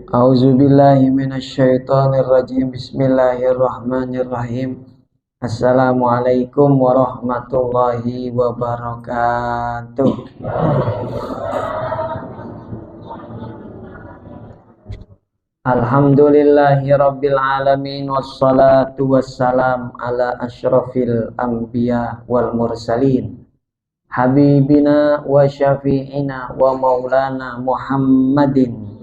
A'udzubillahi minasyaitonirrajim. Bismillahirrahmanirrahim. Assalamualaikum warahmatullahi wabarakatuh. Alhamdulillahi rabbil alamin. Wassalatu wassalam ala asyrafil anbiya wal mursalin, habibina wa syafi'ina wa maulana Muhammadin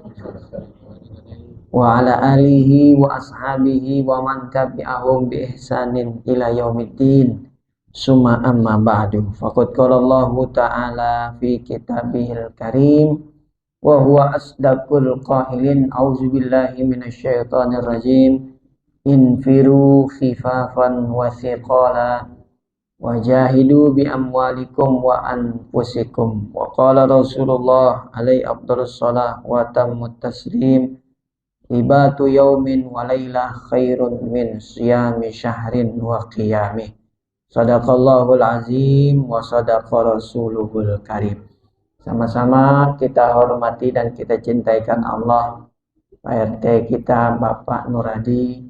wa ala alihi wa ashabihi wa man tabi'ahum bi ihsanin ila yaumiddin. Summa amma ba'du. Faqad qala Allah ta'ala fi kitabihil karim wa huwa asdaqul qailin. A'udzu billahi minasyaitonir rajim. Infiru khifafan wa thiqala wajahidu bi amwalikum wa anfusikum. Wa qala Rasulullah alaihi afdhalus shalah wa tammut taslim. Ibatu yaumin wa laylah khairun min siyami syahrin wa qiyamih. Sadaqallahul azim wa sadaqa rasuluhul karim. Sama-sama kita hormati dan kita cintaikan Allah, Pak RT kita Bapak Nuradi,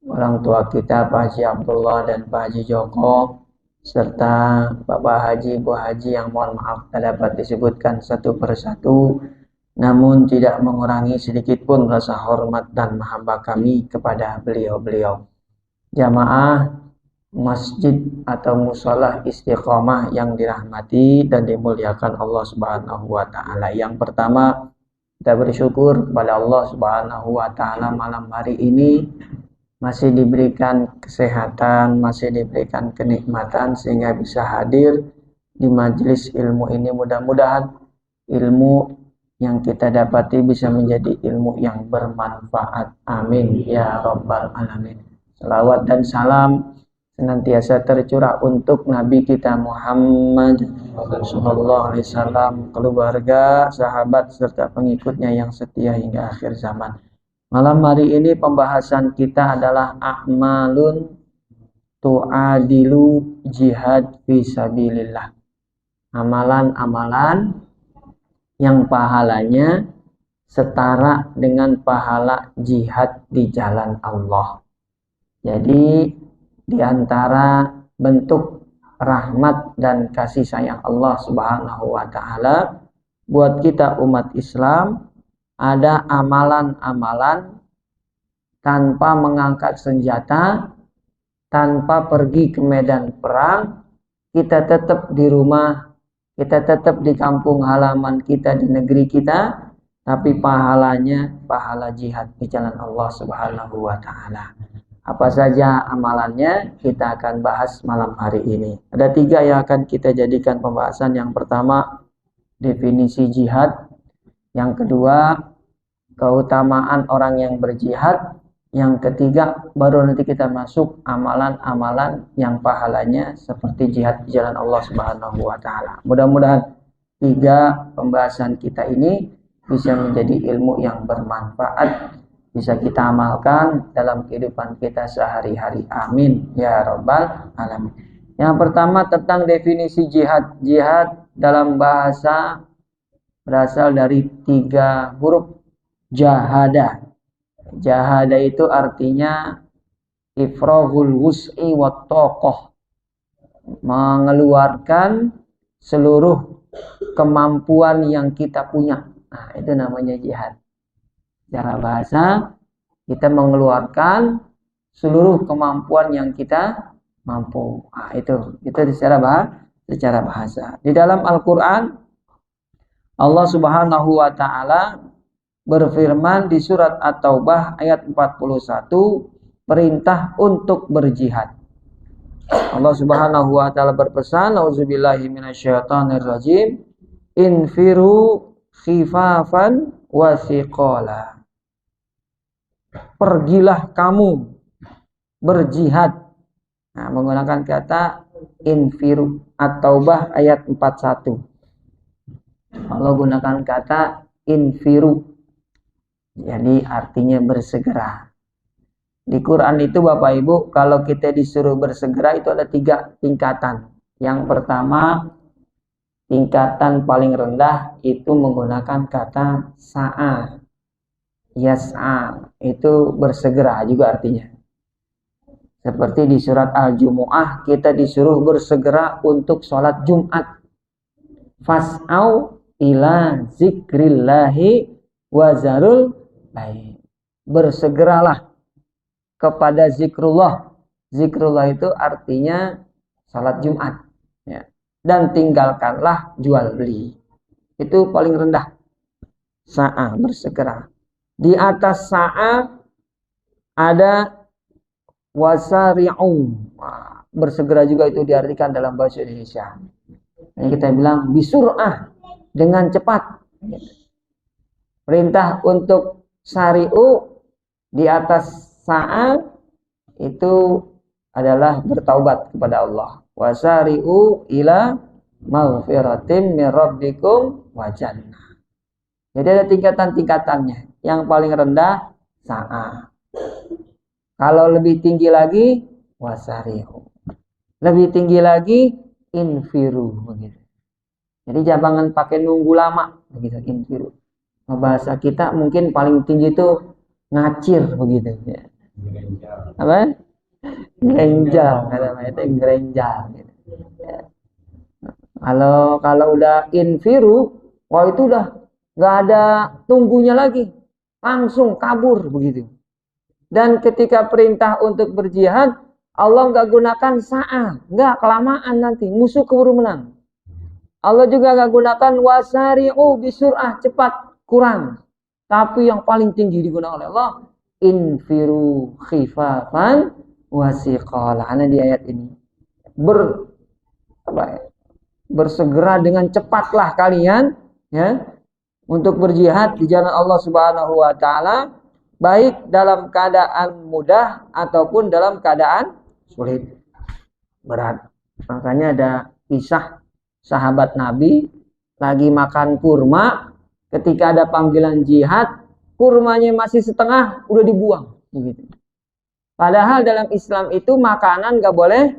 orang tua kita Pak Haji Abdullah dan Pak Haji Joko, serta Bapak Haji, Bu Haji yang mohon maaf tak dapat disebutkan satu persatu, namun tidak mengurangi sedikit pun rasa hormat dan mahabbah kami kepada beliau-beliau. Jamaah masjid atau musola istiqomah yang dirahmati dan dimuliakan Allah Subhanahu wa taala. Yang pertama, kita bersyukur kepada Allah Subhanahu wa taala malam hari ini masih diberikan kesehatan, masih diberikan kenikmatan sehingga bisa hadir di majelis ilmu ini. Mudah-mudahan ilmu yang kita dapati bisa menjadi ilmu yang bermanfaat. Amin ya rabbal alamin. Salawat dan salam senantiasa tercurah untuk Nabi kita Muhammad sallallahu alaihi wasallam, keluarga, sahabat serta pengikutnya yang setia hingga akhir zaman. Malam hari ini pembahasan kita adalah a'malun tu'adilu jihad fisabilillah. Amalan-amalan yang pahalanya setara dengan pahala jihad di jalan Allah. Jadi di antara bentuk rahmat dan kasih sayang Allah Subhanahu wa taala buat kita umat Islam, ada amalan-amalan tanpa mengangkat senjata, tanpa pergi ke medan perang, kita tetap di rumah, kita tetap di kampung halaman kita, di negeri kita, tapi pahalanya pahala jihad di jalan Allah Subhanahu wa taala. Apa saja amalannya kita akan bahas malam hari ini. Ada 3 yang akan kita jadikan pembahasan. Yang pertama, definisi jihad. Yang kedua, keutamaan orang yang berjihad. Yang ketiga, baru nanti kita masuk amalan-amalan yang pahalanya seperti jihad di jalan Allah Subhanahu wa taala. Mudah-mudahan 3 pembahasan kita ini bisa menjadi ilmu yang bermanfaat, bisa kita amalkan dalam kehidupan kita sehari-hari. Amin ya rabbal alamin. Yang pertama tentang definisi jihad. Jihad dalam bahasa berasal dari 3 huruf jahada. Jahada itu artinya ifrahul wus'i wa taqah, mengeluarkan seluruh kemampuan yang kita punya. Nah, itu namanya jihad. Secara bahasa, kita mengeluarkan seluruh kemampuan yang kita mampu. Nah, itu secara bahasa. Di dalam Al-Qur'an Allah Subhanahu wa taala berfirman di surat At-Taubah ayat 41, perintah untuk berjihad. Allah Subhanahu wa taala berpesan, auzubillahi minasyaitonirrajim, infiru khifafan wa thiqala. Pergilah kamu berjihad. Nah, menggunakan kata infiru. At-Taubah ayat 41. Allah gunakan kata infiru. Jadi artinya bersegera. Di Quran itu Bapak Ibu, kalau kita disuruh bersegera itu ada 3 tingkatan. Yang pertama, tingkatan paling rendah itu menggunakan kata sa'a. Yas'a itu bersegera juga artinya. Seperti di surat Al-Jumu'ah kita disuruh bersegera untuk sholat Jumat. Fas'au ila zikrillahi wa zarul bai. Bersegeralah kepada zikrullah. Zikrullah itu artinya sholat Jumat. Ya. Dan tinggalkanlah jual beli. Itu paling rendah. Sa'a, bersegera. Di atas sa'a ada wasari'u. Bersegera juga itu diartikan dalam bahasa Indonesia. Ini kita bilang bisur'ah, dengan cepat. Perintah untuk sari'u di atas sa'a itu adalah bertaubat kepada Allah. Wasari'u ila maghfiratim min rabbikum wa jannah. Jadi ada tingkatan-tingkatannya. Yang paling rendah sa'a. Kalau lebih tinggi lagi wasari'u. Lebih tinggi lagi infiru begitu. Jadi jangan pakai nunggu lama begitu, infiru. Bahasa kita mungkin paling tinggi itu ngacir begitu ya. Apa? Gerenjal, namanya itu gerenjal gitu. Ya. Kalau udah infiru, wah itu udah nggak ada tunggunya lagi. Langsung kabur begitu. Dan ketika perintah untuk berjihad, Allah nggak gunakan sa'a, nggak kelamaan nanti, musuh keburu menang. Allah juga nggak gunakan wasari'u bisur'ah, cepat, kurang. Tapi yang paling tinggi digunakan oleh Allah, infiru khifafan wasiqala. Nah di ayat ini bersegera dengan cepatlah kalian ya untuk berjihad di jalan Allah Subhanahu wa taala, baik dalam keadaan mudah ataupun dalam keadaan sulit, berat. Makanya ada kisah sahabat Nabi lagi makan kurma, ketika ada panggilan jihad, kurmanya masih setengah udah dibuang begitu. Padahal dalam Islam itu makanan gak boleh.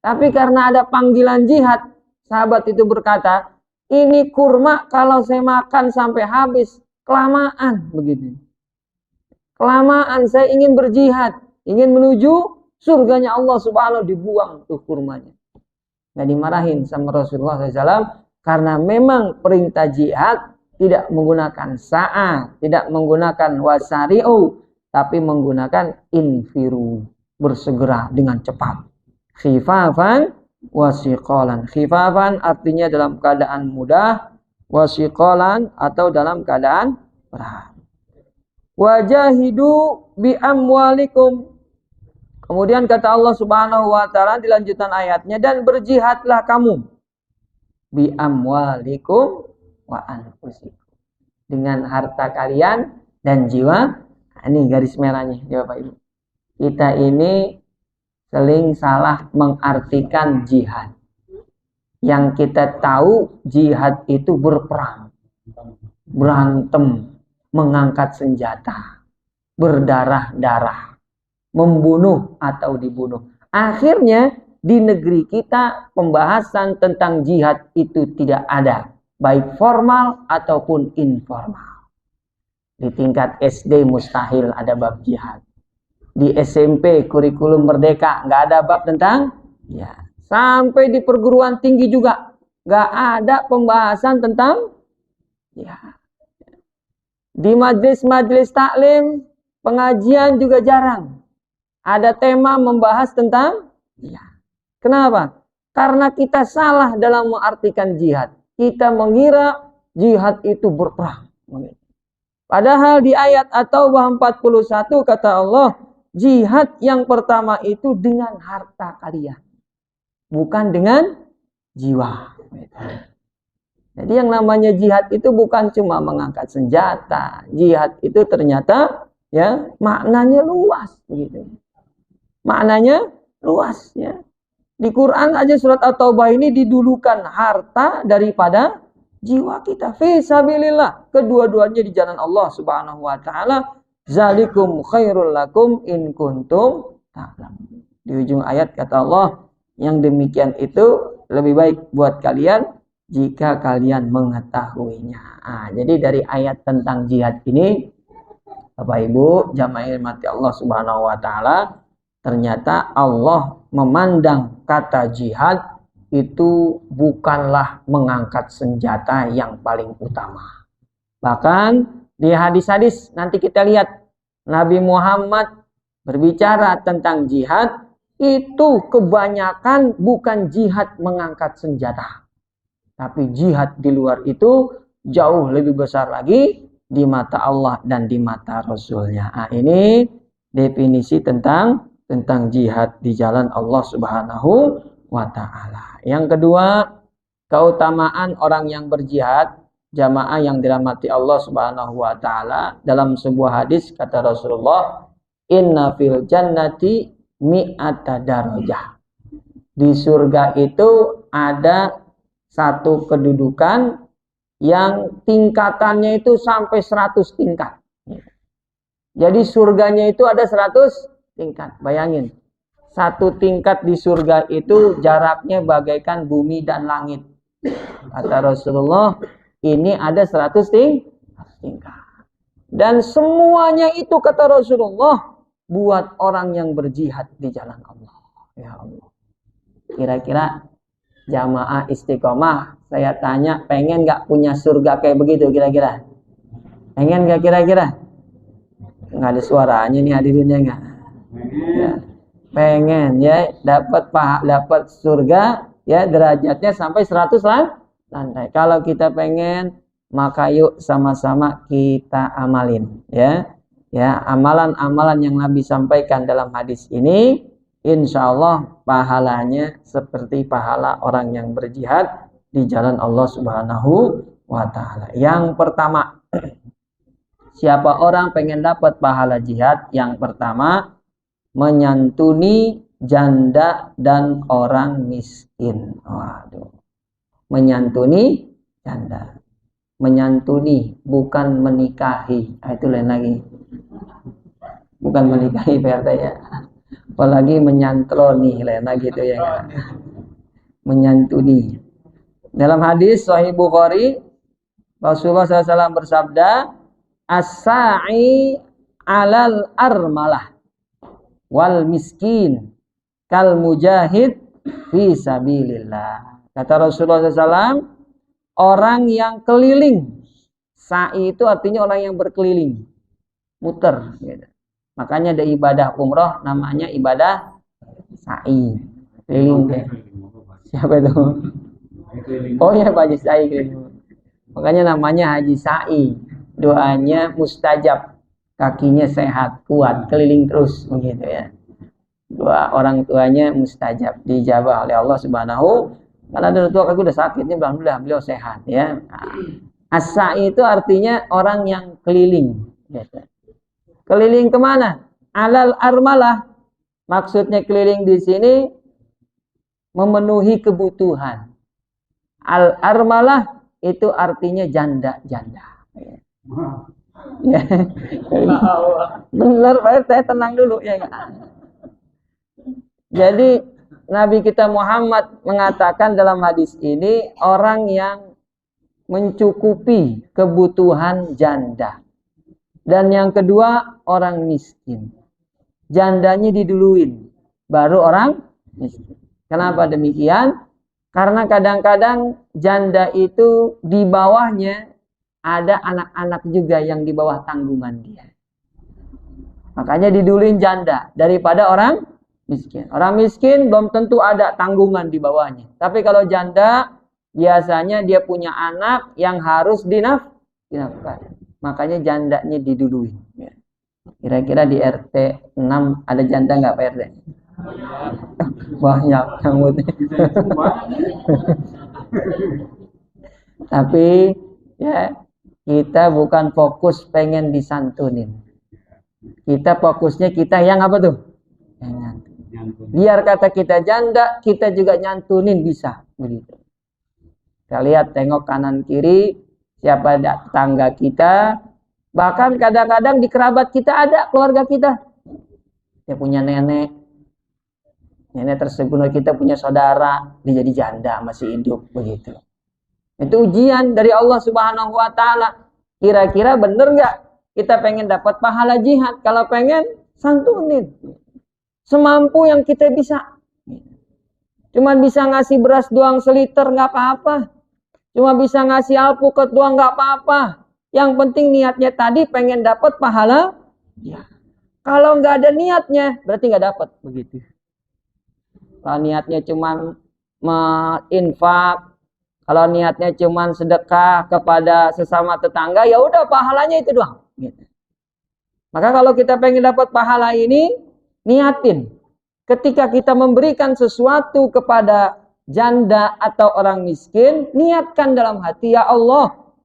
Tapi karena ada panggilan jihad, sahabat itu berkata, ini kurma kalau saya makan sampai habis, kelamaan begitu. Kelamaan, saya ingin berjihad, ingin menuju surganya Allah Subhanahu, dibuang tuh kurmanya. Nggak dimarahin sama Rasulullah SAW karena memang perintah jihad tidak menggunakan sa'a, tidak menggunakan wasari'u, tapi menggunakan infiru, bersegera dengan cepat. Khifafan wasiqalan. Khifafan artinya dalam keadaan mudah, wasiqalan atau dalam keadaan berat. Wajahidu bi amwalikum. Kemudian kata Allah Subhanahu wa taala di lanjutan ayatnya, dan berjihadlah kamu bi amwalikum wa anfusikum, dengan harta kalian dan jiwa. Ini garis merahnya ya Bapak Ibu. Kita ini sering salah mengartikan jihad. Yang kita tahu jihad itu berperang, berantem, mengangkat senjata, berdarah-darah, membunuh atau dibunuh. Akhirnya di negeri kita pembahasan tentang jihad itu tidak ada, baik formal ataupun informal. Di tingkat SD mustahil ada bab jihad. Di SMP kurikulum merdeka nggak ada bab tentang ya. Sampai di perguruan tinggi juga nggak ada pembahasan tentang ya. Di majelis-majelis taklim pengajian juga jarang ada tema membahas tentang ya. Kenapa? Karena kita salah dalam mengartikan jihad. Kita mengira jihad itu berperang. Padahal di ayat At-Taubah 41 kata Allah, jihad yang pertama itu dengan harta kalian, bukan dengan jiwa. Jadi yang namanya jihad itu bukan cuma mengangkat senjata. Jihad itu ternyata ya maknanya luas begitu. Maknanya luas ya. Di Quran aja surat At-Taubah ini didulukan harta daripada jiwa kita. Fi sabilillah, kedua-duanya di jalan Allah Subhanahu wa taala. Zalikum khairul lakum in kuntum ta'lamun. Di ujung ayat kata Allah, yang demikian itu lebih baik buat kalian jika kalian mengetahuinya. Jadi dari ayat tentang jihad ini Bapak Ibu, jamaah mati Allah Subhanahu wa taala, ternyata Allah memandang kata jihad itu bukanlah mengangkat senjata yang paling utama. Bahkan di hadis-hadis nanti kita lihat Nabi Muhammad berbicara tentang jihad itu kebanyakan bukan jihad mengangkat senjata. Tapi jihad di luar itu jauh lebih besar lagi di mata Allah dan di mata Rasulnya. Nah, ini definisi tentang jihad di jalan Allah Subhanahu wa ta'ala. Yang kedua, keutamaan orang yang berjihad, jamaah yang dirahmati Allah Subhanahu wa ta'ala. Dalam sebuah hadis kata Rasulullah, inna fil jannati mi'ata darajah. Di surga itu ada satu kedudukan yang tingkatannya itu sampai 100 tingkat. Jadi surganya itu ada 100 tingkat. Bayangin, satu tingkat di surga itu jaraknya bagaikan bumi dan langit. Kata Rasulullah, ini ada 100 tingkat. Dan semuanya itu kata Rasulullah buat orang yang berjihad di jalan Allah. Ya Allah. Kira-kira jamaah istiqomah, saya tanya, pengen gak punya surga kayak begitu kira-kira? Pengen gak kira-kira? Nggak ada suaranya nih hadirinnya nggak? Ya. Pengen ya dapat surga ya, derajatnya sampai 100 lantai. Kalau kita pengen, maka yuk sama-sama kita amalin ya. Ya, amalan-amalan yang Nabi sampaikan dalam hadis ini, insya Allah pahalanya seperti pahala orang yang berjihad di jalan Allah Subhanahu wa ta'ala. Yang pertama, siapa orang pengen dapat pahala jihad? Yang pertama, menyantuni janda dan orang miskin. Waduh. Menyantuni janda. Menyantuni, bukan menikahi. Itu lain lagi. Bukan menikahi PRT ya. Apalagi menyantroni, lain lagi itu ya. Menyantuni. Dalam hadis Sahih Bukhari, Rasulullah SAW bersabda, as-sa'i alal armalah wal miskin kal mujahid fi sabilillah. Kata Rasulullah SAW, orang yang keliling. Sa'i itu artinya orang yang berkeliling, muter gitu. Makanya ada ibadah umroh namanya ibadah sa'i, keliling deh. Siapa itu? Oh ya, Pak Haji Sa'i keliling. Makanya namanya Haji Sa'i. Doanya mustajab, kakinya sehat, kuat, keliling terus begitu ya. Doa orang tuanya mustajab, dijabah oleh Allah Subhanahu. Karena ada tua kaki udah sakit, ini alhamdulillah beliau sehat ya. As-sa'i itu artinya orang yang keliling. Gitu. Keliling kemana? Alal armalah. Maksudnya keliling di sini memenuhi kebutuhan. Al armalah itu artinya janda-janda. Ya. Benar, saya tenang dulu ya. Jadi Nabi kita Muhammad mengatakan dalam hadis ini, orang yang mencukupi kebutuhan janda. Dan yang kedua, orang miskin. Jandanya diduluin, baru orang miskin. Kenapa demikian? Karena kadang-kadang janda itu di bawahnya ada anak-anak juga yang di bawah tanggungan dia. Makanya diduluin janda daripada orang miskin. Orang miskin belum tentu ada tanggungan di bawahnya. Tapi kalau janda, biasanya dia punya anak yang harus dinafkahi. Makanya jandanya diduluin. Kira-kira di RT 6 ada janda nggak Pak RT? Banyak rambutnya. Tapi ya, kita bukan fokus pengen disantunin. Kita fokusnya kita yang apa tuh? Yang nyantunin. Biar kata kita janda, kita juga nyantunin bisa begitu. Kita lihat, tengok kanan kiri, siapa tetangga kita, bahkan kadang-kadang di kerabat kita ada, keluarga kita. Dia punya nenek tersebut, kita punya saudara, dia jadi janda, masih hidup begitu. Itu ujian dari Allah Subhanahu wa ta'ala. Kira-kira bener nggak kita pengen dapat pahala jihad. Kalau pengen, santunin. Semampu yang kita bisa. Cuma bisa ngasih beras doang seliter, nggak apa-apa. Cuma bisa ngasih alpukat doang, nggak apa-apa. Yang penting niatnya tadi pengen dapat pahala. Ya. Kalau nggak ada niatnya, berarti nggak dapat. Begitu. Kalau niatnya cuma infak, kalau niatnya cuma sedekah kepada sesama tetangga, ya udah pahalanya itu doang. Gitu. Maka kalau kita pengen dapat pahala ini, niatin. Ketika kita memberikan sesuatu kepada janda atau orang miskin, niatkan dalam hati, ya Allah,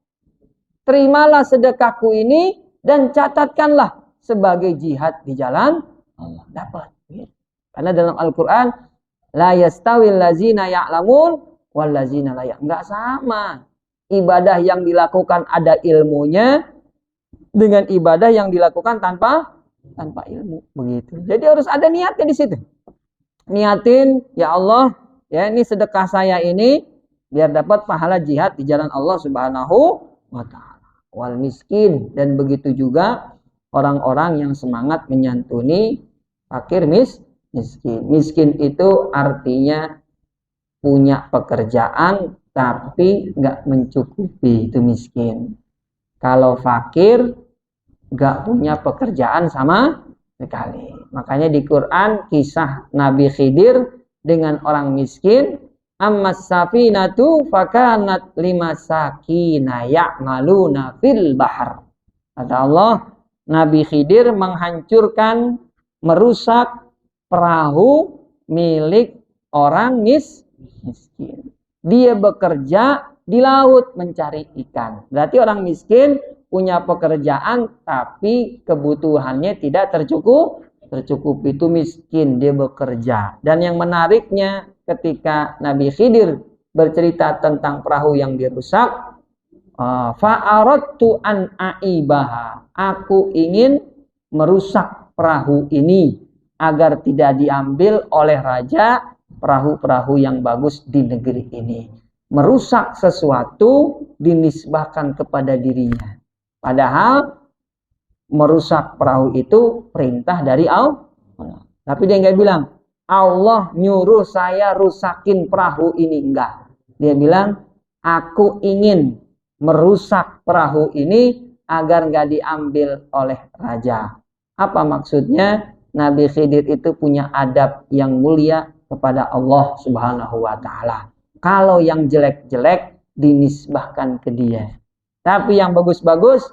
terimalah sedekahku ini dan catatkanlah sebagai jihad di jalan Allah. Dapat. Karena dalam Al-Quran, la yastawil lazina ya'lamun wal lazina la ya'lamun. Enggak sama. Ibadah yang dilakukan ada ilmunya dengan ibadah yang dilakukan tanpa ilmu. Begitu. Jadi harus ada niatnya di situ. Niatin, ya Allah, ya ini sedekah saya ini biar dapat pahala jihad di jalan Allah Subhanahu wa taala. Wal miskin, dan begitu juga orang-orang yang semangat menyantuni fakir miskin. Miskin itu artinya punya pekerjaan tapi nggak mencukupi, itu miskin. Kalau fakir nggak punya pekerjaan sama sekali. Makanya di Quran kisah Nabi Khidir dengan orang miskin, ammas safinatu fakanat limasakina ya'maluna fil bahar. Kata Allah, Nabi Khidir menghancurkan, merusak perahu milik orang miskin. Dia bekerja di laut mencari ikan. Berarti orang miskin punya pekerjaan tapi kebutuhannya tidak tercukupi, itu miskin, dia bekerja. Dan yang menariknya ketika Nabi Khidir bercerita tentang perahu yang dirusak, fa'aradtu an aibaha, aku ingin merusak perahu ini agar tidak diambil oleh raja perahu-perahu yang bagus di negeri ini. Merusak sesuatu dinisbahkan kepada dirinya. Padahal merusak perahu itu perintah dari Allah. Tapi dia nggak bilang, Allah nyuruh saya rusakin perahu ini. Enggak. Dia bilang, aku ingin merusak perahu ini agar nggak diambil oleh raja. Apa maksudnya? Nabi Khidir itu punya adab yang mulia kepada Allah Subhanahu wa taala. Kalau yang jelek-jelek dinisbahkan ke dia. Tapi yang bagus-bagus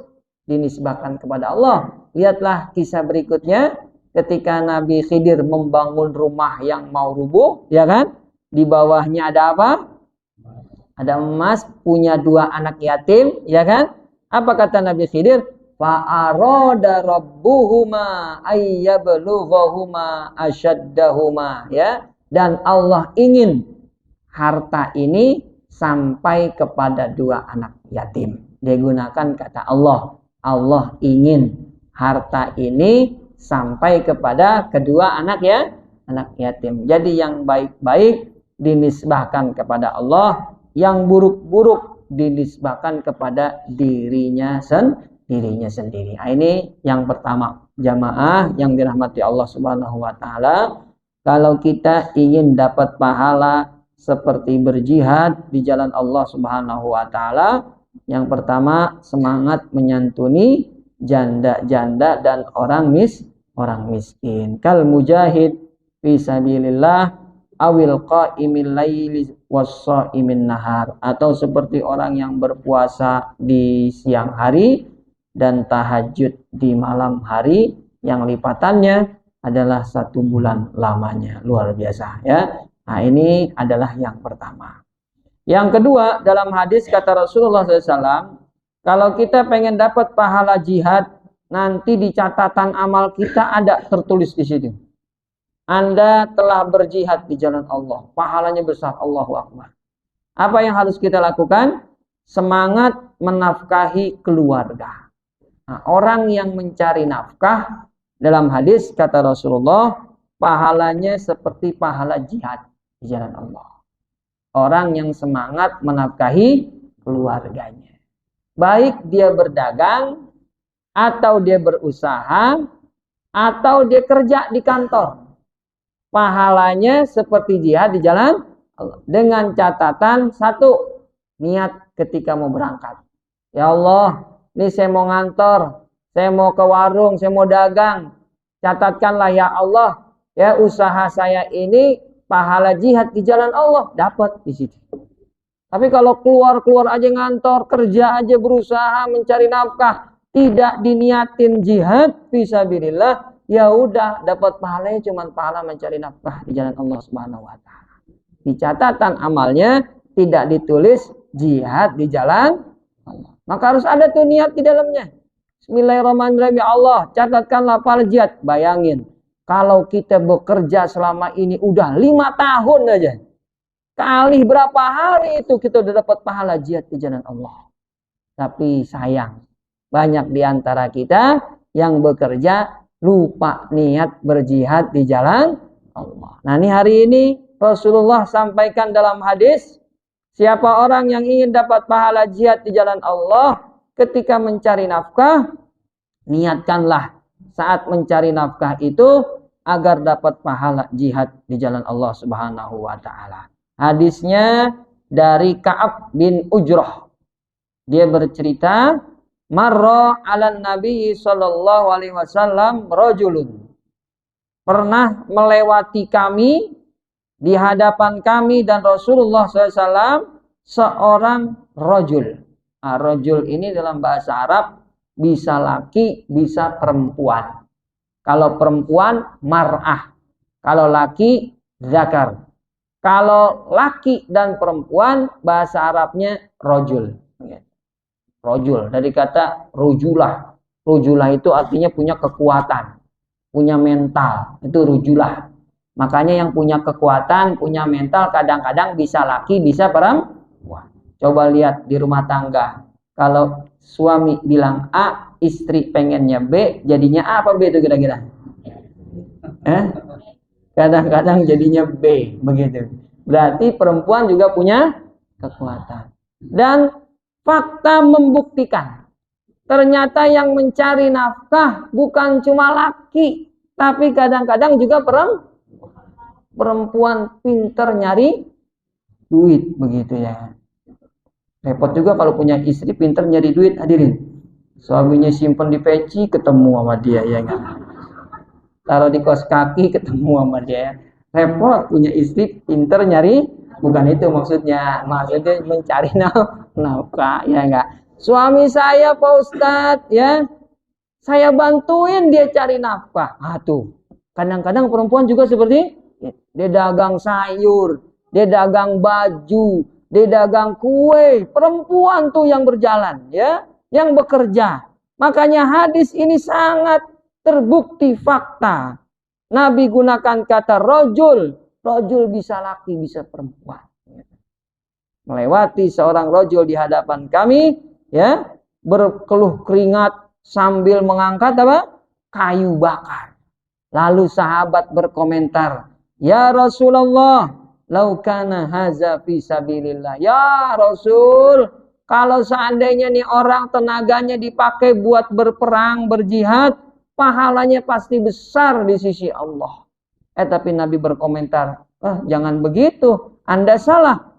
dinisbahkan kepada Allah. Lihatlah kisah berikutnya ketika Nabi Khidir membangun rumah yang mau rubuh, ya kan? Di bawahnya ada apa? Ada emas, punya 2 anak yatim, ya kan? Apa kata Nabi Khidir? Fa'arada rabbuhuma ayyablughahuma asyaddahuma, ya. Dan Allah ingin harta ini sampai kepada 2 anak yatim. Dia gunakan kata Allah. Allah ingin harta ini sampai kepada kedua anak yatim. Jadi yang baik-baik dinisbahkan kepada Allah, yang buruk-buruk dinisbahkan kepada dirinya sendiri. Nah, ini yang pertama, jamaah yang dirahmati Allah Subhanahu wa taala. Kalau kita ingin dapat pahala seperti berjihad di jalan Allah Subhanahu wa taala, yang pertama semangat menyantuni janda-janda dan orang miskin. Kal mujahid fi sabilillah awil qa'imil laili wassaimin nahar, atau seperti orang yang berpuasa di siang hari dan tahajud di malam hari, yang lipatannya adalah 1 bulan lamanya. Luar biasa, ya. Nah, ini adalah yang pertama. Yang kedua, dalam hadis kata Rasulullah SAW, kalau kita pengen dapat pahala jihad, nanti di catatan amal kita ada tertulis di situ, Anda telah berjihad di jalan Allah, pahalanya besar, Allahu Akbar. Apa yang harus kita lakukan? Semangat menafkahi keluarga. Nah, orang yang mencari nafkah, dalam hadis kata Rasulullah, pahalanya seperti pahala jihad di jalan Allah. Orang yang semangat menafkahi keluarganya. Baik dia berdagang, atau dia berusaha, atau dia kerja di kantor. Pahalanya seperti jihad di jalan Allah. Dengan catatan satu, niat ketika mau berangkat. Ya Allah, ini saya mau ngantor, saya mau ke warung, saya mau dagang. Catatkanlah ya Allah, ya usaha saya ini pahala jihad di jalan Allah, dapat di situ. Tapi kalau keluar aja ngantor, kerja aja berusaha mencari nafkah, tidak diniatin jihad fisabilillah, ya udah dapat pahalanya cuma pahala mencari nafkah di jalan Allah Subhanahu wa taala. Di catatan amalnya tidak ditulis jihad di jalan Allah. Maka harus ada tuh niat di dalamnya. Bismillahirrahmanirrahim. Ya Allah, catatkanlah pahala jihad. Bayangin, kalau kita bekerja selama ini udah 5 tahun aja, kali berapa hari itu kita udah dapat pahala jihad di jalan Allah. Tapi sayang, banyak di antara kita yang bekerja lupa niat berjihad di jalan Allah. Nah, ini hari ini Rasulullah sampaikan dalam hadis, siapa orang yang ingin dapat pahala jihad di jalan Allah, ketika mencari nafkah, niatkanlah saat mencari nafkah itu agar dapat pahala jihad di jalan Allah Subhanahu wa taala. Hadisnya dari Ka'ab bin Ujrah. Dia bercerita, marra 'alan Nabi sallallahu alaihi wasallam rajulun. Pernah melewati kami, di hadapan kami dan Rasulullah SAW, seorang rajul. Nah, rajul ini dalam bahasa Arab bisa laki, bisa perempuan. Kalau perempuan, mar'ah. Kalau laki, zakar. Kalau laki dan perempuan, bahasa Arabnya rajul. Rajul, dari kata rujulah. Rujulah itu artinya punya kekuatan, punya mental. Itu rujulah. Makanya yang punya kekuatan, punya mental, kadang-kadang bisa laki, bisa perempuan. Coba lihat di rumah tangga. Kalau suami bilang A, istri pengennya B, jadinya A apa B itu kira-kira? Kadang-kadang jadinya B, begitu. Berarti perempuan juga punya kekuatan. Dan fakta membuktikan, ternyata yang mencari nafkah bukan cuma laki, tapi kadang-kadang juga perempuan pinter nyari duit, begitu ya. Repot juga kalau punya istri pinter nyari duit, hadirin. Suaminya simpen di peci, ketemu sama dia, ya enggak? Taruh di kos kaki, ketemu sama dia. Repot punya istri pinter nyari, bukan itu maksudnya. Maksudnya mencari nafkah, ya enggak? Suami saya Pak Ustadz, ya, saya bantuin dia cari nafkah. Tuh, kadang-kadang perempuan juga seperti dia dagang sayur, dia dagang baju, dia dagang kue. Perempuan tuh yang berjalan, ya, yang bekerja. Makanya hadis ini sangat terbukti fakta. Nabi gunakan kata rajul. Rajul bisa laki, bisa perempuan. Melewati seorang rajul di hadapan kami, ya, berkeluh keringat sambil mengangkat apa? Kayu bakar. Lalu sahabat berkomentar, ya Rasulullah, laukana haza fi sabilillah. Ya Rasul, kalau seandainya nih orang tenaganya dipakai buat berperang, berjihad, pahalanya pasti besar di sisi Allah. Tapi Nabi berkomentar, jangan begitu, Anda salah.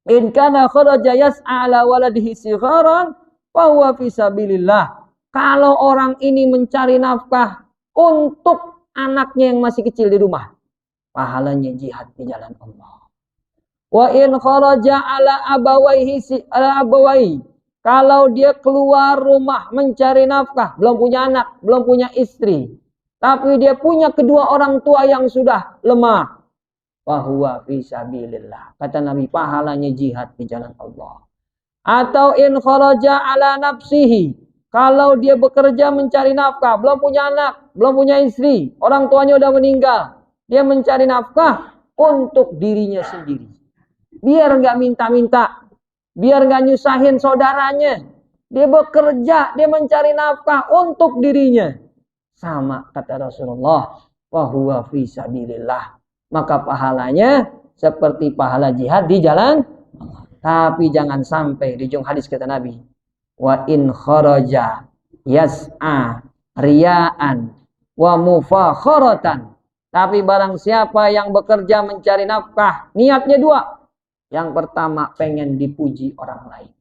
In kana kharaja yas'a ala waladihi sigharan fa huwa fi sabilillah. Kalau orang ini mencari nafkah untuk anaknya yang masih kecil di rumah, pahalanya jihad di jalan Allah. Wa in kharaja ala abawaihi, kalau dia keluar rumah mencari nafkah, belum punya anak, belum punya istri, tapi dia punya kedua orang tua yang sudah lemah, fahuwa fi sabilillah. Kata Nabi, pahalanya jihad di jalan Allah. Atau in kharaja ala nafsihi, kalau dia bekerja mencari nafkah, belum punya anak, belum punya istri, orang tuanya udah meninggal, dia mencari nafkah untuk dirinya sendiri. Biar nggak minta-minta, biar nggak nyusahin saudaranya. Dia bekerja, dia mencari nafkah untuk dirinya. Sama kata Rasulullah, wa huwa fi sabilillah. Maka pahalanya seperti pahala jihad di jalan Allah. Tapi jangan sampai di ujung hadis kata Nabi, wa in kharaja yas'a riya'an wa mufakharatan. Tapi barang siapa yang bekerja mencari nafkah, niatnya dua. Yang pertama pengen dipuji orang lain.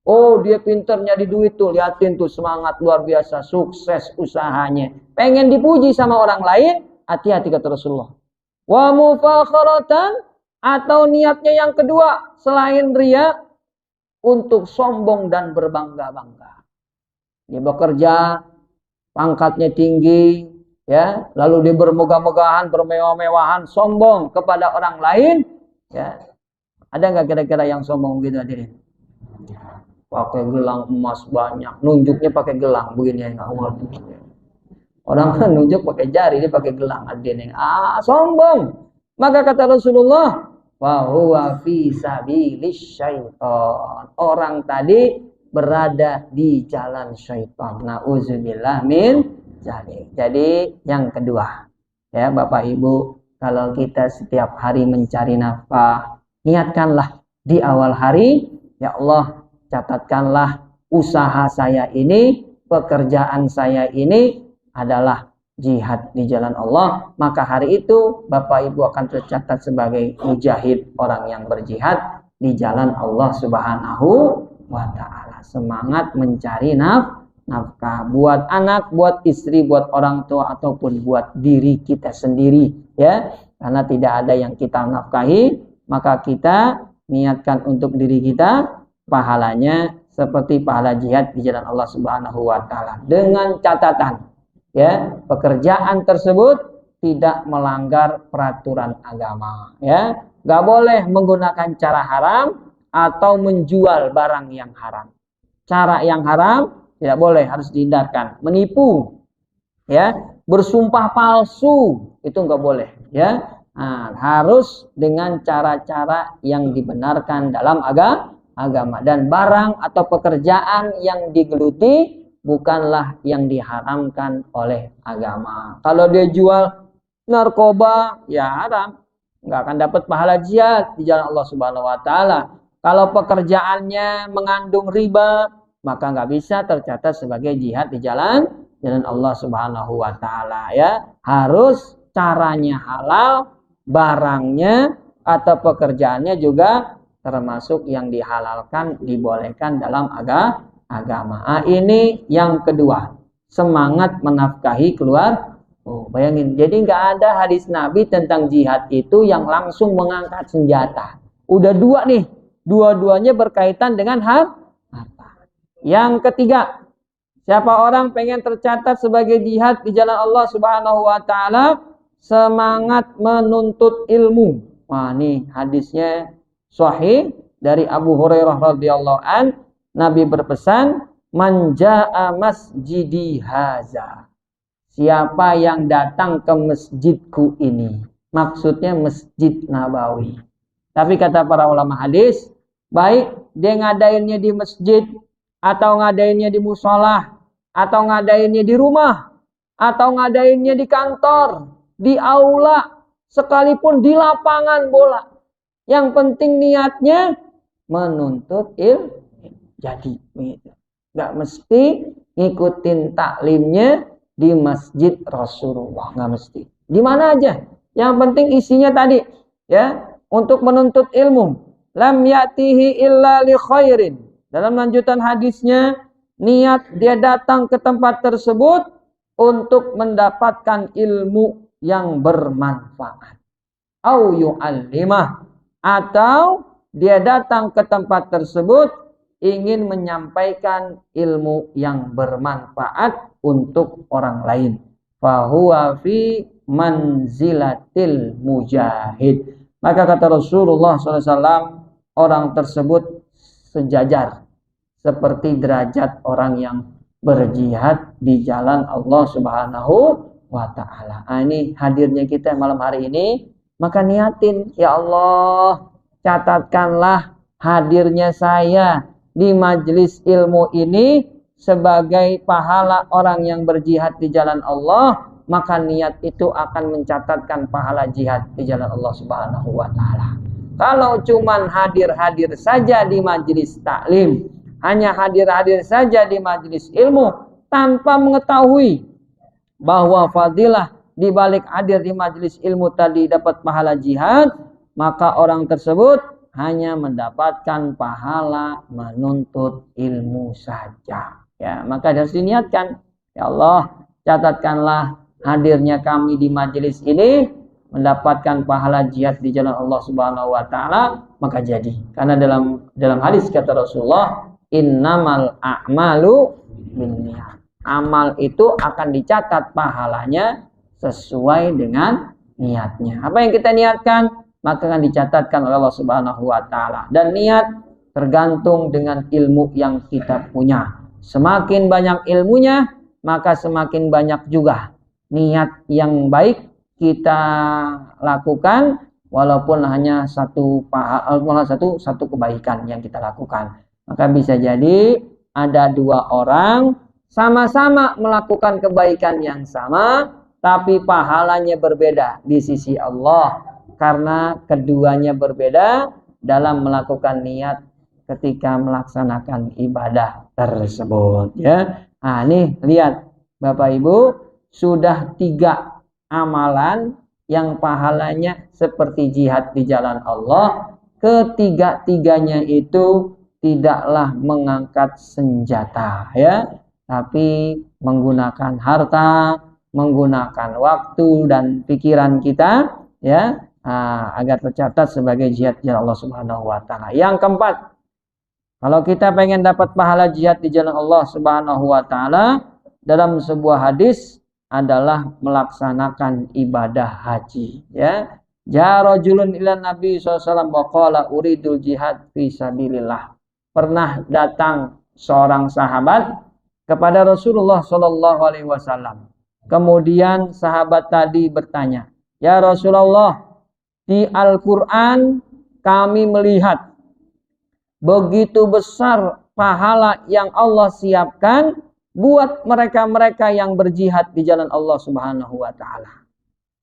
Oh, dia pinter nyari duit tuh, liatin tuh semangat luar biasa, sukses usahanya. Pengen dipuji sama orang lain, hati-hati kata Rasulullah. Wa mufakharatan, atau niatnya yang kedua selain riya, untuk sombong dan berbangga-bangga. Dia bekerja, pangkatnya tinggi, ya, lalu dia bermegah-megahan, bermewah-mewahan, sombong kepada orang lain, ya. Ada nggak kira-kira yang sombong gitu hadirin? Pakai gelang emas banyak, nunjuknya pakai gelang begini ya, waduh. Orang kan nunjuk pakai jari, dia pakai gelang, hadirin. Sombong. Maka kata Rasulullah, wa huwa fi sabilis syaitan. Orang tadi berada di jalan syaitan. Nauzubillah min dzalik. Jadi yang kedua, ya Bapak Ibu, kalau kita setiap hari mencari nafkah, niatkanlah di awal hari, ya Allah, catatkanlah usaha saya ini, pekerjaan saya ini adalah jihad di jalan Allah. Maka hari itu Bapak Ibu akan tercatat sebagai mujahid, orang yang berjihad di jalan Allah Subhanahu wa ta'ala. Semangat mencari nafkah buat anak, buat istri, buat orang tua, ataupun buat diri kita sendiri, ya. Karena tidak ada yang kita nafkahi, maka kita niatkan untuk diri kita, pahalanya seperti pahala jihad di jalan Allah Subhanahu wa ta'ala, dengan catatan, ya, pekerjaan tersebut tidak melanggar peraturan agama, ya. Gak boleh menggunakan cara haram atau menjual barang yang haram. Cara yang haram tidak boleh, harus dihindarkan. Menipu, ya, bersumpah palsu, itu nggak boleh, ya. Nah, harus dengan cara-cara yang dibenarkan dalam agama. Dan barang atau pekerjaan yang digeluti bukanlah yang diharamkan oleh agama. Kalau dia jual narkoba, ya haram, nggak akan dapat pahala jihad di jalan Allah Subhanahu wa ta'ala. Kalau pekerjaannya mengandung riba, maka nggak bisa tercatat sebagai jihad di jalan Allah Subhanahu wa ta'ala, ya. Harus caranya halal, barangnya atau pekerjaannya juga termasuk yang dihalalkan, dibolehkan dalam agama. Ini yang kedua, semangat menafkahi keluar. Oh, bayangin, jadi nggak ada hadis Nabi tentang jihad itu yang langsung mengangkat senjata. Udah dua nih, dua-duanya berkaitan dengan harta. Yang ketiga, siapa orang pengen tercatat sebagai jihad di jalan Allah Subhanahu wa ta'ala, semangat menuntut ilmu. Wah, nih hadisnya sahih dari Abu Hurairah radhiyallahu an. Nabi berpesan, man jaa masjidi haza. Siapa yang datang ke masjidku ini, maksudnya Masjid Nabawi. Tapi kata para ulama hadis, baik dia ngadainnya di masjid, atau ngadainnya di musola, atau ngadainnya di rumah, atau ngadainnya di kantor, di aula, sekalipun di lapangan bola. Yang penting niatnya menuntut ilmu. Jadi nggak mesti ngikutin taklimnya di masjid Rasulullah, nggak mesti. Di mana aja. Yang penting isinya tadi, ya, untuk menuntut ilmu. Lam ya'tihi illa li khairin. Dalam lanjutan hadisnya, niat dia datang ke tempat tersebut untuk mendapatkan ilmu yang bermanfaat. Au yu'allimah, atau dia datang ke tempat tersebut ingin menyampaikan ilmu yang bermanfaat untuk orang lain. Fahuwa fi manzilatil mujahid. Maka kata Rasulullah SAW, orang tersebut sejajar seperti derajat orang yang berjihad di jalan Allah Subhanahu wa ta'ala. Ini hadirnya kita malam hari ini, maka niatin, ya Allah, catatkanlah hadirnya saya di majelis ilmu ini sebagai pahala orang yang berjihad di jalan Allah. Maka niat itu akan mencatatkan pahala jihad di jalan Allah Subhanahu wa ta'ala. Kalau cuman hadir-hadir saja di majelis taklim, hanya hadir-hadir saja di majelis ilmu, tanpa mengetahui bahwa fadilah di balik hadir di majelis ilmu tadi dapat pahala jihad, maka orang tersebut hanya mendapatkan pahala menuntut ilmu saja. Ya, maka harus diniatkan, ya Allah, catatkanlah hadirnya kami di majelis ini mendapatkan pahala jihad di jalan Allah Subhanahu wa taala, maka jadi. Karena dalam hadis kata Rasulullah, innamal a'malu binniyat. Amal itu akan dicatat pahalanya sesuai dengan niatnya. Apa yang kita niatkan, maka akan dicatatkan oleh Allah Subhanahu wa taala. Dan niat tergantung dengan ilmu yang kita punya. Semakin banyak ilmunya, maka semakin banyak juga niat yang baik kita lakukan, walaupun hanya satu kebaikan yang kita lakukan. Maka bisa jadi ada dua orang sama-sama melakukan kebaikan yang sama, tapi pahalanya berbeda di sisi Allah karena keduanya berbeda dalam melakukan niat ketika melaksanakan ibadah tersebut. Ya, nah nih lihat Bapak Ibu, sudah 3 amalan yang pahalanya seperti jihad di jalan Allah. Ketiga-tiganya itu tidaklah mengangkat senjata, ya, tapi menggunakan harta, menggunakan waktu dan pikiran kita, ya, agar tercatat sebagai jihad di jalan Allah Subhanahu wa taala. Yang keempat, kalau kita pengen dapat pahala jihad di jalan Allah Subhanahu wa taala, dalam sebuah hadis adalah melaksanakan ibadah haji, ya. Ja rajulun ila Nabi SAW wa qala uridul jihad fi sabilillah. Pernah datang seorang sahabat kepada Rasulullah SAW. Kemudian sahabat tadi bertanya, "Ya Rasulullah, di Al-Qur'an kami melihat begitu besar pahala yang Allah siapkan buat mereka-mereka yang berjihad di jalan Allah Subhanahu wa taala.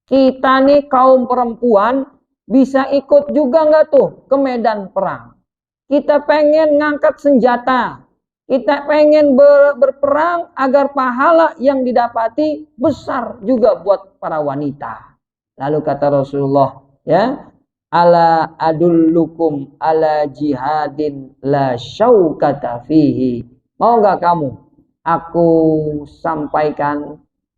Kita nih kaum perempuan bisa ikut juga nggak tuh ke medan perang? Kita pengen ngangkat senjata. Kita pengen berperang agar pahala yang didapati besar juga buat para wanita." Lalu kata Rasulullah, ya, ala adullukum ala jihadin la syaukata fihi. Mau nggak kamu aku sampaikan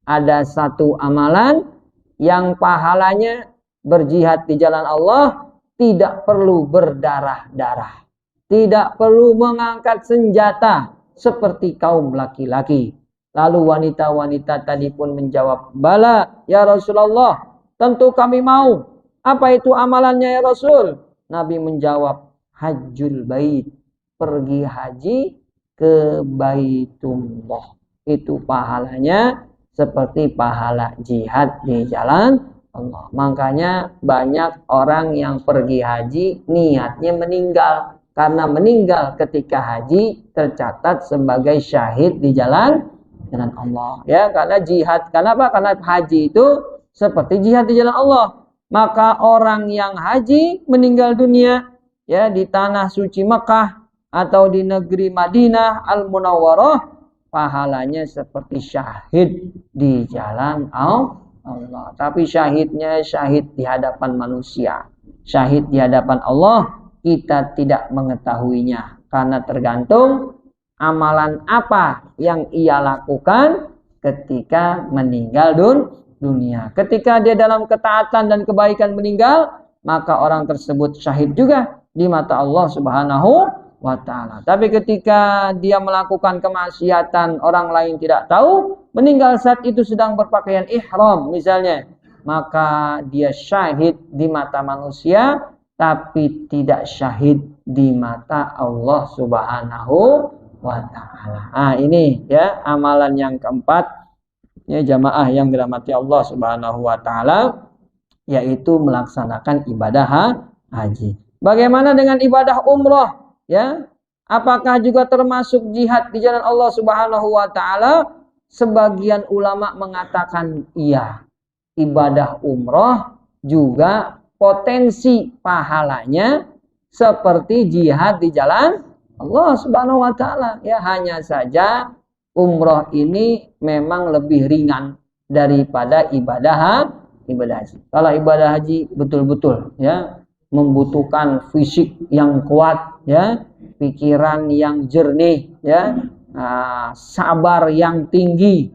ada satu amalan yang pahalanya berjihad di jalan Allah tidak perlu berdarah-darah, tidak perlu mengangkat senjata seperti kaum laki-laki. Lalu wanita-wanita tadi pun menjawab, "Bala ya Rasulullah, tentu kami mau. Apa itu amalannya ya Rasul?" Nabi menjawab, "Hajjul bait." Pergi haji ke Baitullah. Itu pahalanya seperti pahala jihad di jalan Allah. Makanya banyak orang yang pergi haji niatnya meninggal. Karena meninggal ketika haji tercatat sebagai syahid di jalan Allah. Ya, karena jihad. Kenapa? Karena haji itu seperti jihad di jalan Allah. Maka orang yang haji meninggal dunia, ya, di tanah suci Mekah atau di negeri Madinah Al-Munawwarah, pahalanya seperti syahid di jalan Allah. Tapi syahidnya syahid di hadapan manusia. Syahid di hadapan Allah kita tidak mengetahuinya. Karena tergantung amalan apa yang ia lakukan ketika meninggal dunia. Ketika dia dalam ketaatan dan kebaikan meninggal, maka orang tersebut syahid juga di mata Allah Subhanahu wa ta'ala. Tapi ketika dia melakukan kemaksiatan, orang lain tidak tahu, meninggal saat itu sedang berpakaian ihram misalnya, maka dia syahid di mata manusia tapi tidak syahid di mata Allah Subhanahu wa ta'ala. Nah, ini ya amalan yang keempat, ya jamaah yang dirahmati Allah Subhanahu wa ta'ala, yaitu melaksanakan ibadah haji. Bagaimana dengan ibadah umroh? Ya, apakah juga termasuk jihad di jalan Allah Subhanahu wa ta'ala? Sebagian ulama mengatakan iya. Ibadah umroh juga potensi pahalanya seperti jihad di jalan Allah Subhanahu wa ta'ala. Ya, hanya saja umroh ini memang lebih ringan daripada ibadah haji. Kalau ibadah haji betul-betul ya membutuhkan fisik yang kuat ya, pikiran yang jernih ya, sabar yang tinggi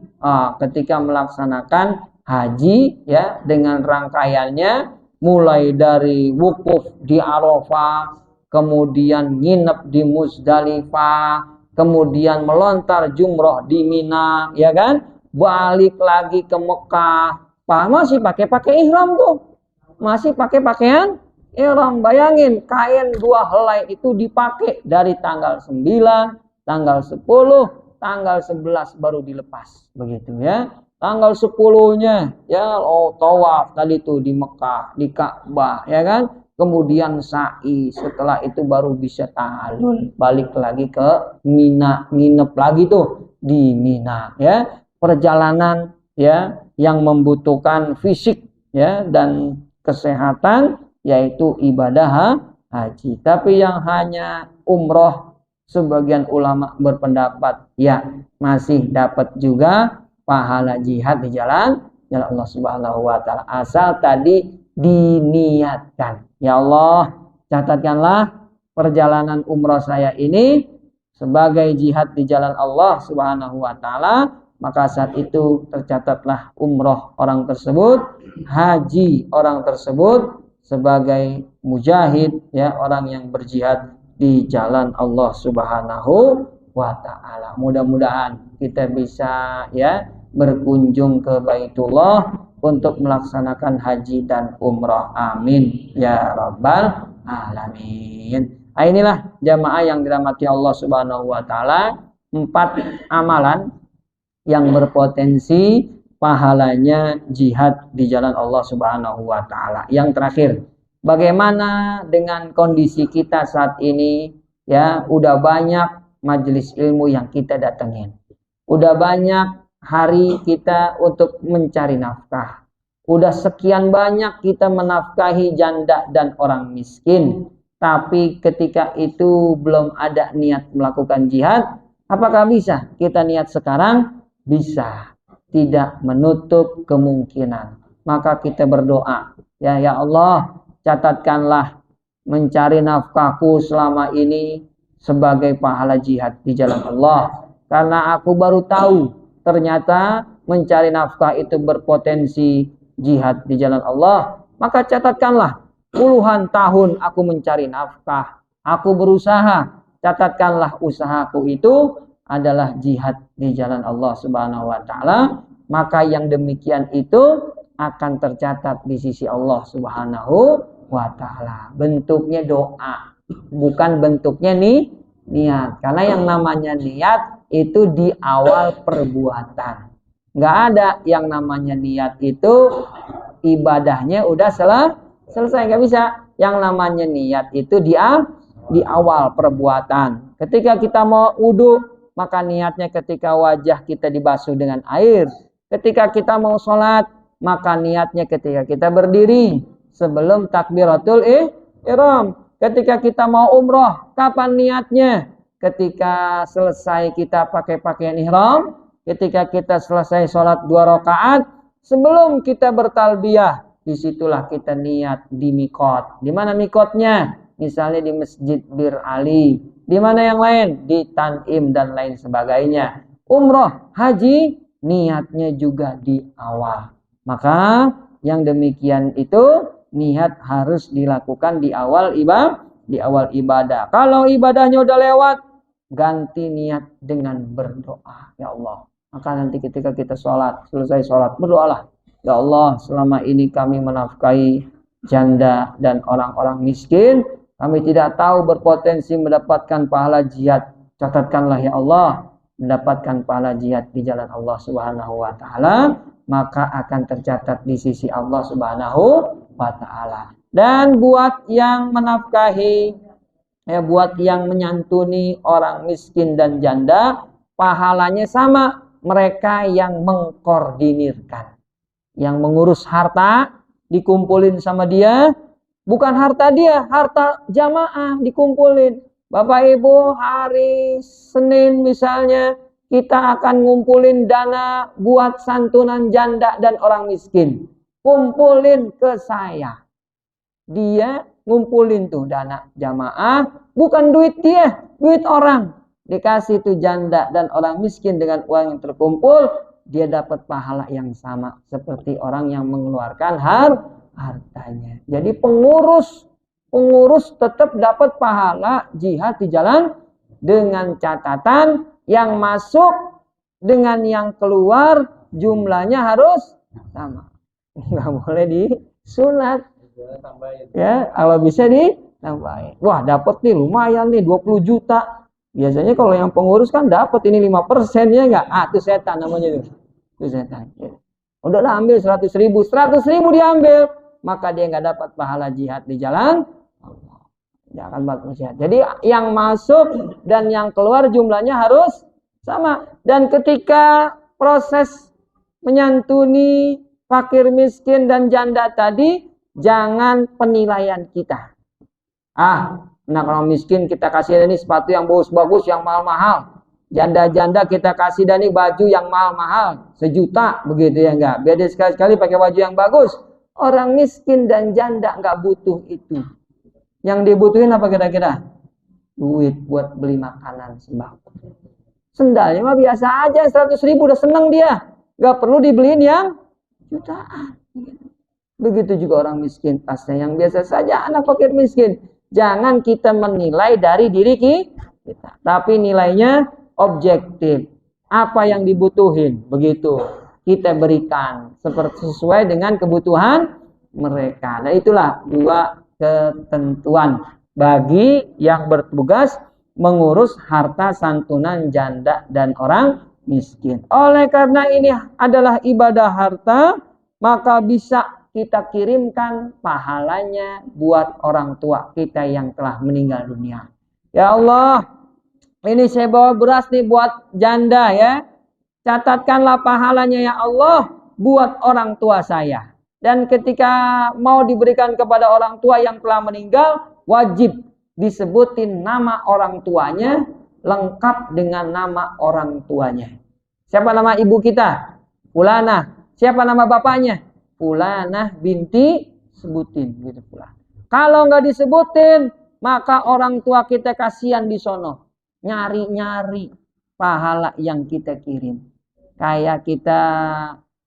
ketika melaksanakan haji ya, dengan rangkaiannya mulai dari wukuf di Arafah, kemudian nginep di Muzdalifah, kemudian melontar jumroh di Mina, ya kan? Balik lagi ke Mekah, masih pakai ihram tuh, masih pakai pakaian ihram. Bayangin kain 2 helai itu dipakai dari tanggal 9, tanggal 10, tanggal 11 baru dilepas, begitu ya. Tanggal 10-nya ya tawaf tadi tuh di Mekah, di Ka'bah, ya kan? Kemudian sa'i, setelah itu baru bisa ta'alul, balik lagi ke Mina, nginep lagi tuh di Mina ya. Perjalanan ya yang membutuhkan fisik ya dan kesehatan, yaitu ibadah haji. Tapi yang hanya umroh, sebagian ulama berpendapat ya masih dapat juga pahala jihad di jalan Allah Subhanahu wa taala, asal tadi diniatkan. Ya Allah, catatkanlah perjalanan umroh saya ini sebagai jihad di jalan Allah Subhanahu wa taala, maka saat itu tercatatlah umroh orang tersebut, haji orang tersebut sebagai mujahid ya, orang yang berjihad di jalan Allah Subhanahu wa taala. Mudah-mudahan kita bisa ya berkunjung ke Baitullah untuk melaksanakan haji dan umrah. Amin ya rabbal alamin. Inilah jamaah yang dirahmati Allah Subhanahu wa taala, 4 amalan yang berpotensi pahalanya jihad di jalan Allah Subhanahu wa taala. Yang terakhir, bagaimana dengan kondisi kita saat ini ya? Udah banyak majelis ilmu yang kita datengin, udah banyak hari kita untuk mencari nafkah, udah sekian banyak kita menafkahi janda dan orang miskin, tapi ketika itu belum ada niat melakukan jihad. Apakah bisa kita niat sekarang? Bisa, tidak menutup kemungkinan. Maka kita berdoa, ya Allah, catatkanlah mencari nafkahku selama ini sebagai pahala jihad di jalan Allah, karena aku baru tahu ternyata mencari nafkah itu berpotensi jihad di jalan Allah. Maka catatkanlah, puluhan tahun aku mencari nafkah, aku berusaha. Catatkanlah usahaku itu adalah jihad di jalan Allah Subhanahu wa taala. Maka yang demikian itu akan tercatat di sisi Allah Subhanahu wa taala. Bentuknya doa, bukan bentuknya niat. Karena yang namanya niat itu di awal perbuatan. Nggak ada yang namanya niat itu ibadahnya udah selesai, nggak bisa. Yang namanya niat itu di awal perbuatan. Ketika kita mau wudu, maka niatnya ketika wajah kita dibasuh dengan air. Ketika kita mau sholat, maka niatnya ketika kita berdiri sebelum takbiratul ihram. Ketika kita mau umroh, kapan niatnya? Ketika selesai kita pakai pakaian ihram, ketika kita selesai sholat 2 rakaat, sebelum kita bertalbiyah, disitulah kita niat di mikot. Di mana mikotnya? Misalnya di Masjid Bir Ali. Di mana yang lain? Di Tanim dan lain sebagainya. Umroh, haji, niatnya juga di awal. Maka yang demikian itu niat harus dilakukan di awal ibadah. Kalau ibadahnya udah lewat, ganti niat dengan berdoa. Ya Allah, maka nanti ketika kita selesai sholat, berdoalah. Ya Allah, selama ini kami menafkahi janda dan orang-orang miskin, kami tidak tahu berpotensi mendapatkan pahala jihad. Catatkanlah ya Allah, mendapatkan pahala jihad di jalan Allah Subhanahu wa taala, maka akan tercatat di sisi Allah Subhanahu wa taala. Dan buat yang menafkahi, buat yang menyantuni orang miskin dan janda, pahalanya sama mereka yang mengkoordinirkan, yang mengurus harta dikumpulin sama dia, bukan harta dia, harta jamaah dikumpulin. Bapak Ibu hari Senin misalnya kita akan ngumpulin dana buat santunan janda dan orang miskin. Kumpulin ke saya. Dia ngumpulin tuh dana jamaah, bukan duit dia, duit orang. Dikasih tuh janda dan orang miskin dengan uang yang terkumpul, dia dapat pahala yang sama seperti orang yang mengeluarkan hartanya. Jadi pengurus tetap dapat pahala jihad di jalan dengan catatan yang masuk dengan yang keluar jumlahnya harus sama. Nggak boleh disunat. Ya, kalau bisa ditambahin. Wah, dapat nih lumayan nih 20 juta. Biasanya kalau yang pengurus kan dapat ini 5% ya enggak? Ah, itu setan namanya itu. Itu setan. Ya. Udahlah ambil 100 ribu. 100 ribu diambil. Maka dia nggak dapat pahala jihad di jalan Allah. Jangan buat jihad. Jadi yang masuk dan yang keluar jumlahnya harus sama. Dan ketika proses menyantuni fakir miskin dan janda tadi, jangan penilaian kita. Anak orang miskin kita kasih ini sepatu yang bagus-bagus, yang mahal-mahal. Janda-janda kita kasih ini baju yang mahal-mahal, 1 juta begitu ya enggak. Biar dia sekali-sekali pakai baju yang bagus. Orang miskin dan janda enggak butuh itu. Yang dibutuhin apa kira-kira? Duit buat beli makanan sembako. Sendalnya mah biasa aja, 100 ribu udah seneng dia. Enggak perlu dibeliin yang jutaan. Begitu juga orang miskin, tasnya yang biasa saja, anak fakir miskin. Jangan kita menilai dari diri kita, tapi nilainya objektif. Apa yang dibutuhin, begitu kita berikan sesuai dengan kebutuhan mereka. Nah, itulah 2 ketentuan bagi yang bertugas mengurus harta santunan janda dan orang miskin. Oleh karena ini adalah ibadah harta, maka bisa kita kirimkan pahalanya buat orang tua kita yang telah meninggal dunia. Ya Allah, ini saya bawa beras nih buat janda ya. Catatkanlah pahalanya ya Allah buat orang tua saya. Dan ketika mau diberikan kepada orang tua yang telah meninggal, wajib disebutin nama orang tuanya lengkap dengan nama orang tuanya. Siapa nama ibu kita? Fulanah. Siapa nama bapaknya? Fulanah binti, sebutin gitu pula. Kalau nggak disebutin, maka orang tua kita kasihan di sono, nyari-nyari pahala yang kita kirim. Kayak kita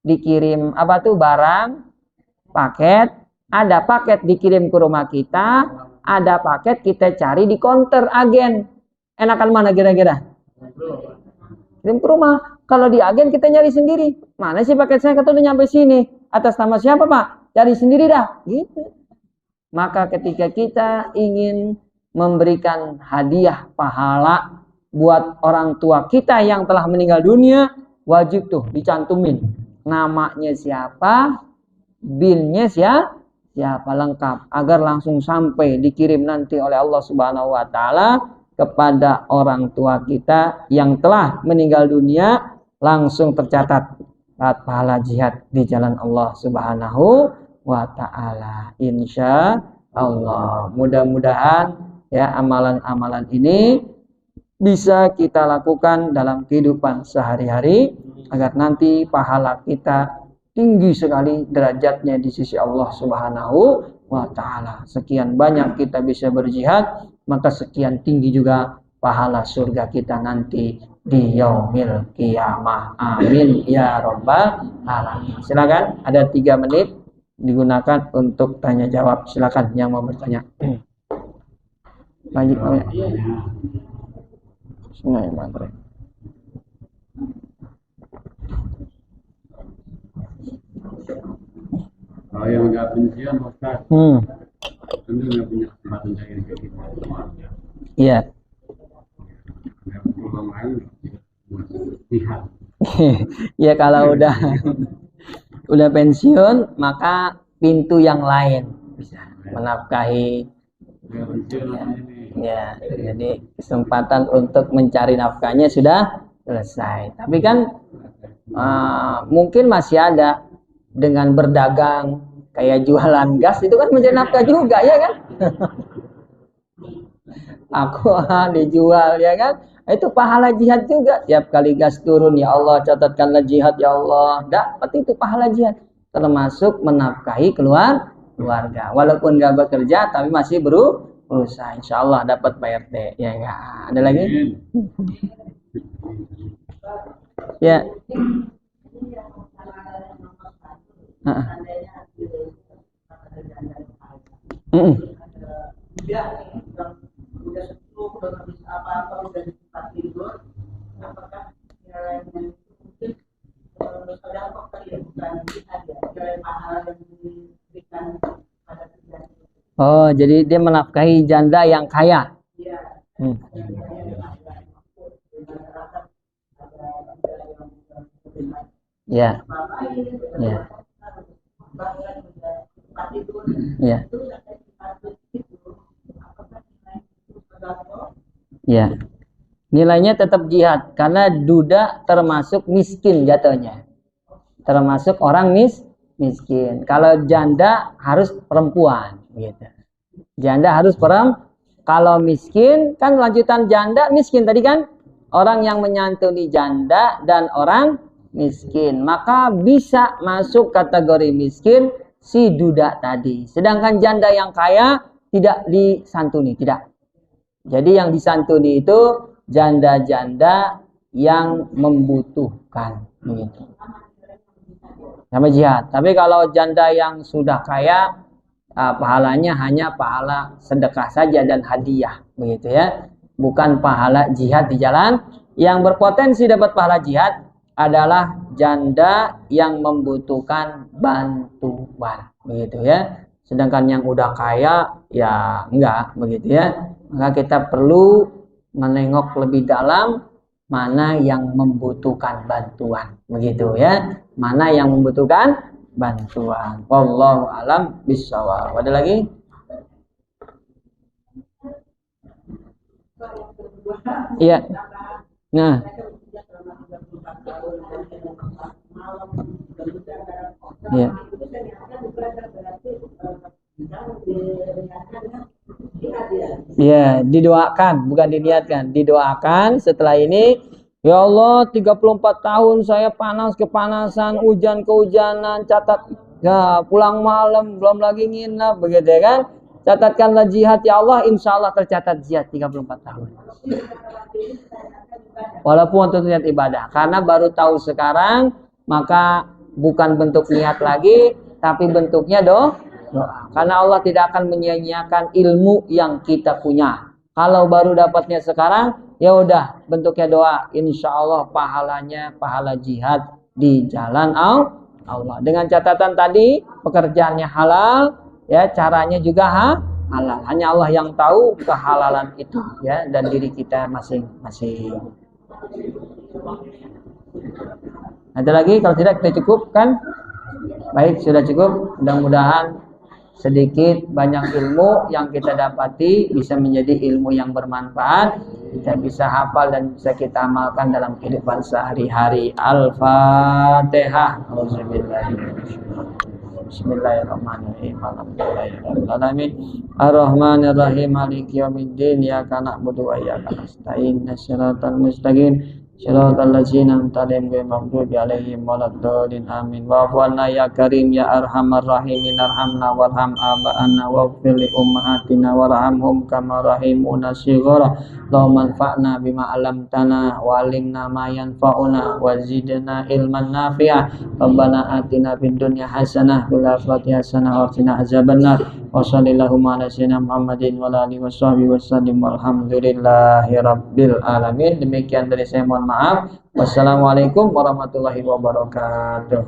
dikirim apa tuh barang, paket, ada paket dikirim ke rumah kita, ada paket kita cari di counter agen. Enakan mana kira-kira? Kirim ke rumah. Kalau di agen kita nyari sendiri. Mana sih paket saya kata udah nyampe sini? Atas nama siapa Pak? Cari sendiri dah. Gitu. Maka ketika kita ingin memberikan hadiah pahala buat orang tua kita yang telah meninggal dunia, wajib tuh dicantumin namanya siapa, bilnya siapa lengkap agar langsung sampai dikirim nanti oleh Allah Subhanahu wa taala kepada orang tua kita yang telah meninggal dunia, langsung tercatat pahala jihad di jalan Allah Subhanahu wa taala. Insya Allah. Mudah-mudahan ya amalan-amalan ini bisa kita lakukan dalam kehidupan sehari-hari agar nanti pahala kita tinggi sekali derajatnya di sisi Allah Subhanahu wa taala. Sekian banyak kita bisa berjihad, maka sekian tinggi juga pahala surga kita nanti di yaumil qiyamah. Amin ya rabbal alamin. Silakan, ada 3 menit digunakan untuk tanya jawab. Silakan yang mau bertanya. Lanjut. Bismillahirrahmanirrahim. Kalau yang nggak pensiun, Ustaz, tentu nggak punya kesempatan cari rezeki. Iya. Nggak perlu orang lain buat lihat. Ya kalau udah pensiun, maka pintu yang lain bisa menafkahi. Nggak pensiun ini. Ya, jadi kesempatan untuk mencari nafkahnya sudah selesai. Tapi kan mungkin masih ada dengan berdagang kayak jualan gas, itu kan mencari nafkah juga ya kan. Aku dijual ya kan, itu pahala jihad juga. Tiap kali gas turun, ya Allah catatkanlah jihad ya Allah, dapat itu pahala jihad, termasuk menafkahi keluarga walaupun nggak bekerja tapi masih berusaha, insya Allah dapat Pak RT ya enggak. Ada lagi ya. Oh, jadi dia menafkahi janda yang kaya. Ya. Ya. Ya. Ya. Nilainya tetap jihad karena duda termasuk miskin jatuhnya. Termasuk orang miskin. Kalau janda harus perempuan gitu. Janda harus kalau miskin kan lanjutan janda miskin tadi kan, orang yang menyantuni janda dan orang miskin, maka bisa masuk kategori miskin si duda tadi. Sedangkan janda yang kaya tidak disantuni, tidak. Jadi yang disantuni itu janda-janda yang membutuhkan begitu. Sama jihad. Tapi kalau janda yang sudah kaya, pahalanya hanya pahala sedekah saja dan hadiah begitu ya, bukan pahala jihad di jalan. Yang berpotensi dapat pahala jihad adalah janda yang membutuhkan bantuan begitu ya. Sedangkan yang udah kaya ya enggak begitu ya. Maka kita perlu menengok lebih dalam mana yang membutuhkan bantuan begitu ya, mana yang membutuhkan bantuan. Wallahu alam bishawab. Ada lagi? Iya. Nah. Iya. Ya, didoakan, bukan diniatkan. Didoakan setelah ini, ya Allah 34 tahun saya kepanasan, hujan kehujanan, catat ya, pulang malam, belum lagi nginep begitu ya kan. Catatkanlah jihad ya Allah, insya Allah tercatat jihad 34 tahun. Walaupun untuk niat ibadah, karena baru tahu sekarang, maka bukan bentuk niat lagi, tapi bentuknya doa. Karena Allah tidak akan menyia-nyiakan ilmu yang kita punya. Kalau baru dapatnya sekarang, ya udah bentuknya doa. Insya Allah pahalanya pahala jihad di jalan Allah. Dengan catatan tadi pekerjaannya halal, ya caranya juga halal. Hanya Allah yang tahu kehalalan itu, ya, dan diri kita masing-masing. Ada lagi? Kalau tidak kita cukupkan. Baik, sudah cukup. Mudah-mudahan sedikit banyak ilmu yang kita dapati bisa menjadi ilmu yang bermanfaat, kita bisa hafal dan bisa kita amalkan dalam kehidupan sehari-hari. Al-Fatihah. Bismillahirrahmanirrahim. Alhamdulillahirrahmanirrahim. Ar-Rahmanirrahim. Maliki yaumiddin. Iyyaka na'budu wa iyyaka nasta'in. Shiratal mustaqim. Shiratal ladzina an'amta 'alaihim ghairil maghdubi 'alaihim waladdallin. Amin. Wa'fu 'anna ya karim ya arhamar rahimin. Arhamna warham aba'ana waghfir li ummahatina warhamhum kama rahimuna shighara. Allahumma anfa'na bima 'allamtana wa 'allimna ma yanfa'una wa zidna ilman nafi'ah. Rabbana atina fid dunya hasanah wa fil akhirati hasanah wa qina azabannar. Wa sallallahu ala sayyidina Muhammadin wa alihi washabbihi wasallim. Walhamdulillahi rabbil alamin. Demikian dari saya, mohon maaf. Wassalamualaikum warahmatullahi wabarakatuh.